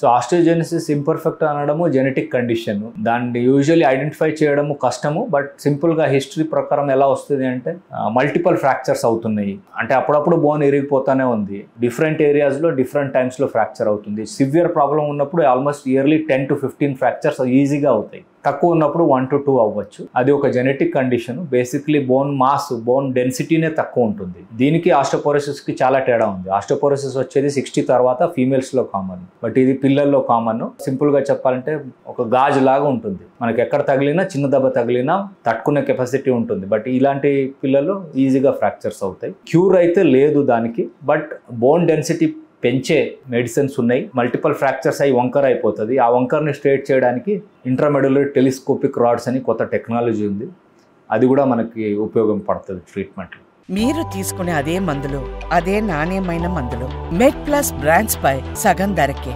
So osteogenesis imperfect అనడము genetic condition, దాన్ని usually identify చేయడము కష్టము. బట్ సింపుల్గా హిస్టరీ ప్రకారం ఎలా వస్తుంది అంటే మల్టిపల్ ఫ్రాక్చర్స్ అవుతున్నాయి, అంటే అప్పుడప్పుడు బోన్ ఇరిగిపోతానే ఉంది, డిఫరెంట్ ఏరియాస్లో డిఫరెంట్ టైమ్స్లో ఫ్రాక్చర్ అవుతుంది. సివియర్ ప్రాబ్లం ఉన్నప్పుడు ఆల్మోస్ట్ ఇయర్లీ 10 to 15 ఫ్రాక్చర్స్ ఈజీగా అవుతాయి, తక్కువ ఉన్నప్పుడు 1 to 2 అవ్వచ్చు. అది ఒక genetic condition. Basically bone mass, bone డెన్సిటీనే తక్కువ ఉంటుంది. దీనికి ఆస్టియోపోరోసిస్కి చాలా తేడా ఉంది. ఆస్టియోపోరోసిస్ వచ్చేది 60 తర్వాత ఫీమేల్స్లో కామన్, బట్ ఇది పిల్లల్లో కామన్. సింపుల్గా చెప్పాలంటే ఒక గాజు లాగా ఉంటుంది, మనకి ఎక్కడ తగిలినా చిన్న దెబ్బ తగిలినా తట్టుకునే కెపాసిటీ ఉంటుంది. బట్ ఇలాంటి పిల్లలు ఈజీగా ఫ్రాక్చర్స్ అవుతాయి. క్యూర్ అయితే లేదు దానికి, బట్ బోన్ డెన్సిటీ పెంచే మెడిసిన్స్ ఉన్నాయి. మల్టిపల్ ఫ్రాక్చర్స్ అయి వంకర్ అయిపోతుంది, ఆ వంకర్ని స్ట్రేట్ చేయడానికి ఇంట్రామెడ్యులరీ టెలిస్కోపిక్ రాడ్స్ అని కొత్త టెక్నాలజీ ఉంది, అది కూడా మనకి ఉపయోగం పడుతుంది ట్రీట్మెంట్లో. మీరు తీసుకునే అదే మందులు, అదే నాణ్యమైన మందులు మెడ్ ప్లస్ బ్రాండ్స్ పై సగం ధరకే.